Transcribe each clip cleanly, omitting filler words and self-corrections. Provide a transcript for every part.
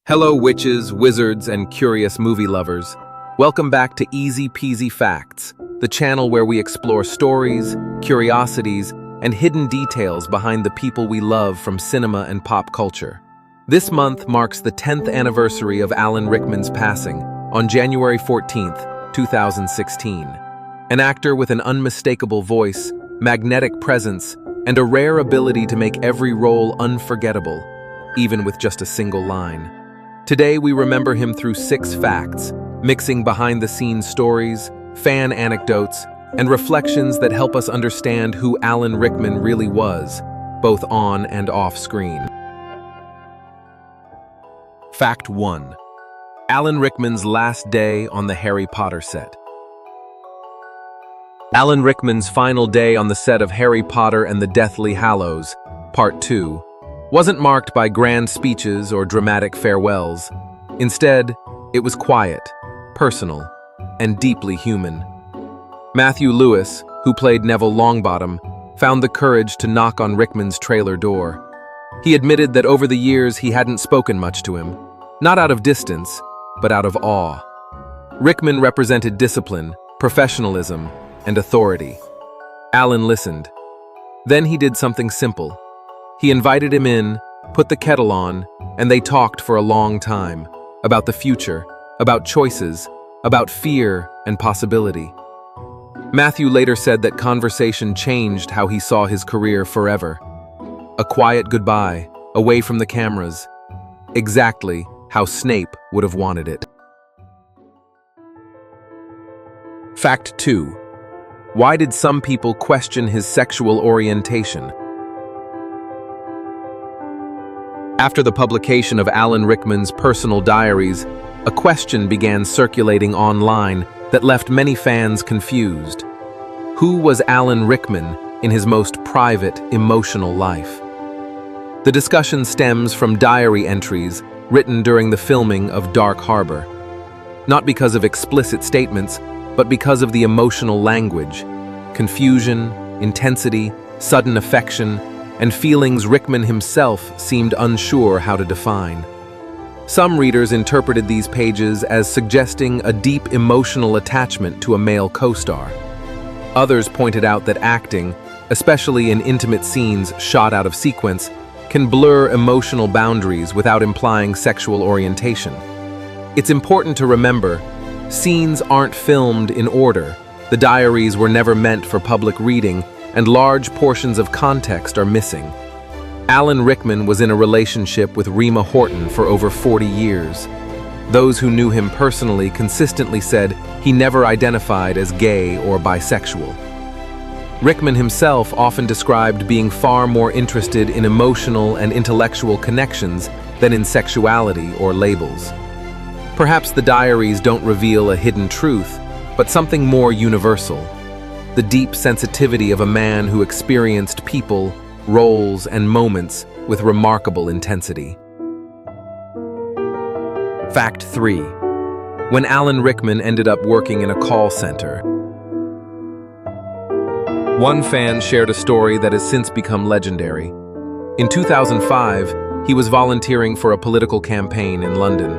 Hello witches, wizards, and curious movie lovers. Welcome back to Easy Peasy Facts, the channel where we explore stories, curiosities, and hidden details behind the people we love from cinema and pop culture. This month marks the 10th anniversary of Alan Rickman's passing on January 14th, 2016. An actor with an unmistakable voice, magnetic presence, and a rare ability to make every role unforgettable, even with just a single line. Today, we remember him through 6 facts, mixing behind-the-scenes stories, fan anecdotes, and reflections that help us understand who Alan Rickman really was, both on and off screen. Fact 1. Alan Rickman's last day on the Harry Potter set. Alan Rickman's final day on the set of Harry Potter and the Deathly Hallows, Part 2, wasn't marked by grand speeches or dramatic farewells. Instead, it was quiet, personal, and deeply human. Matthew Lewis, who played Neville Longbottom, found the courage to knock on Rickman's trailer door. He admitted that over the years he hadn't spoken much to him, not out of distance, but out of awe. Rickman represented discipline, professionalism, and authority. Alan listened. Then he did something simple. He invited him in, put the kettle on, and they talked for a long time about the future, about choices, about fear and possibility. Matthew later said that conversation changed how he saw his career forever. A quiet goodbye, away from the cameras, exactly how Snape would have wanted it. Fact 2. Why did some people question his sexual orientation? After the publication of Alan Rickman's personal diaries, a question began circulating online that left many fans confused. Who was Alan Rickman in his most private, emotional life? The discussion stems from diary entries written during the filming of Dark Harbor. Not because of explicit statements, but because of the emotional language, confusion, intensity, sudden affection, and feelings Rickman himself seemed unsure how to define. Some readers interpreted these pages as suggesting a deep emotional attachment to a male co-star. Others pointed out that acting, especially in intimate scenes shot out of sequence, can blur emotional boundaries without implying sexual orientation. It's important to remember, scenes aren't filmed in order. The diaries were never meant for public reading, and large portions of context are missing. Alan Rickman was in a relationship with Rima Horton for over 40 years. Those who knew him personally consistently said he never identified as gay or bisexual. Rickman himself often described being far more interested in emotional and intellectual connections than in sexuality or labels. Perhaps the diaries don't reveal a hidden truth, but something more universal. The deep sensitivity of a man who experienced people, roles, and moments with remarkable intensity. Fact 3. When Alan Rickman ended up working in a call center. One fan shared a story that has since become legendary. In 2005, he was volunteering for a political campaign in London.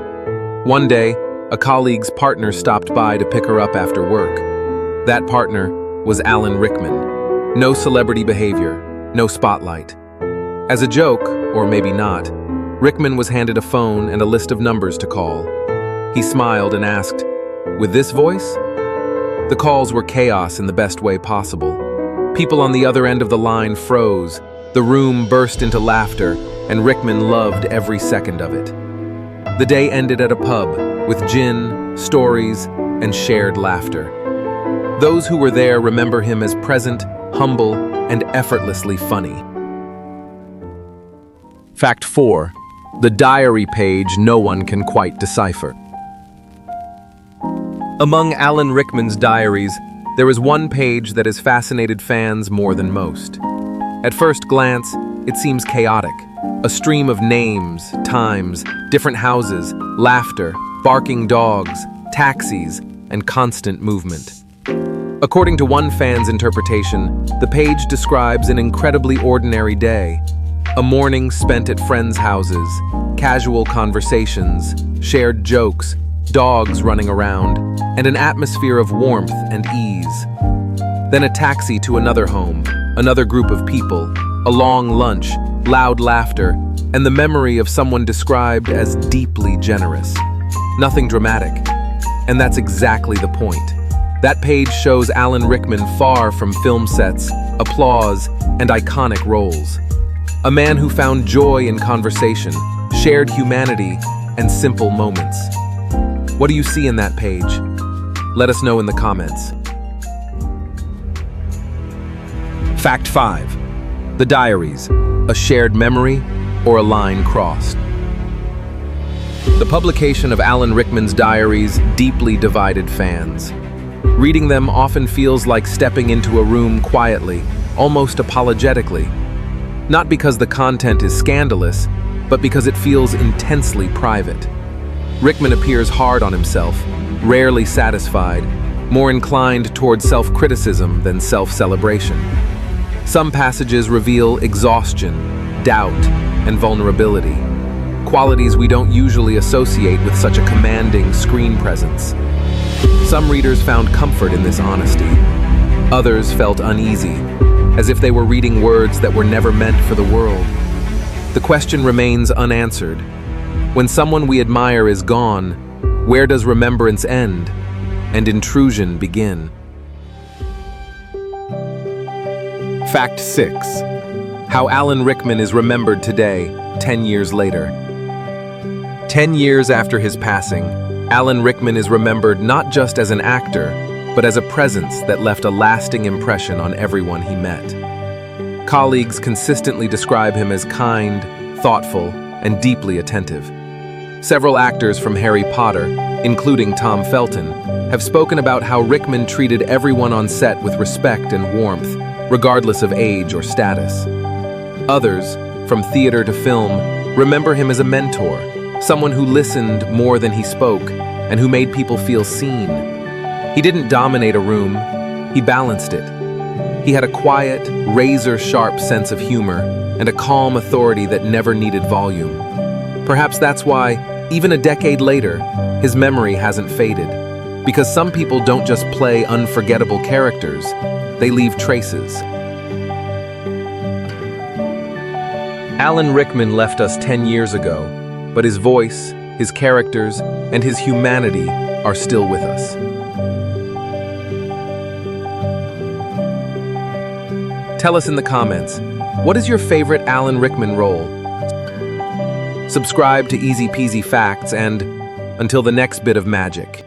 One day, a colleague's partner stopped by to pick her up after work. That partner was Alan Rickman. No celebrity behavior, no spotlight. As a joke, or maybe not, Rickman was handed a phone and a list of numbers to call. He smiled and asked, "With this voice?" The calls were chaos in the best way possible. People on the other end of the line froze, the room burst into laughter, and Rickman loved every second of it. The day ended at a pub, with gin, stories, and shared laughter. Those who were there remember him as present, humble, and effortlessly funny. Fact 4. The diary page no one can quite decipher. Among Alan Rickman's diaries, there is one page that has fascinated fans more than most. At first glance, it seems chaotic. A stream of names, times, different houses, laughter, barking dogs, taxis, and constant movement. According to one fan's interpretation, the page describes an incredibly ordinary day. A morning spent at friends' houses, casual conversations, shared jokes, dogs running around, and an atmosphere of warmth and ease. Then a taxi to another home, another group of people, a long lunch, loud laughter, and the memory of someone described as deeply generous. Nothing dramatic. And that's exactly the point. That page shows Alan Rickman far from film sets, applause, and iconic roles. A man who found joy in conversation, shared humanity, and simple moments. What do you see in that page? Let us know in the comments. Fact 5. The Diaries, a shared memory or a line crossed. The publication of Alan Rickman's diaries deeply divided fans. Reading them often feels like stepping into a room quietly, almost apologetically. Not because the content is scandalous, but because it feels intensely private. Rickman appears hard on himself, rarely satisfied, more inclined toward self-criticism than self-celebration. Some passages reveal exhaustion, doubt, and vulnerability, qualities we don't usually associate with such a commanding screen presence. Some readers found comfort in this honesty. Others felt uneasy, as if they were reading words that were never meant for the world. The question remains unanswered. When someone we admire is gone, where does remembrance end and intrusion begin? Fact 6. How Alan Rickman is remembered today, 10 years later. 10 years after his passing, Alan Rickman is remembered not just as an actor, but as a presence that left a lasting impression on everyone he met. Colleagues consistently describe him as kind, thoughtful, and deeply attentive. Several actors from Harry Potter, including Tom Felton, have spoken about how Rickman treated everyone on set with respect and warmth, regardless of age or status. Others, from theater to film, remember him as a mentor, someone who listened more than he spoke, and who made people feel seen. He didn't dominate a room, he balanced it. He had a quiet, razor-sharp sense of humor, and a calm authority that never needed volume. Perhaps that's why, even a decade later, his memory hasn't faded. Because some people don't just play unforgettable characters, they leave traces. Alan Rickman left us 10 years ago, but his voice, his characters, and his humanity are still with us. Tell us in the comments, what is your favorite Alan Rickman role? Subscribe to Easy Peasy Facts, and until the next bit of magic.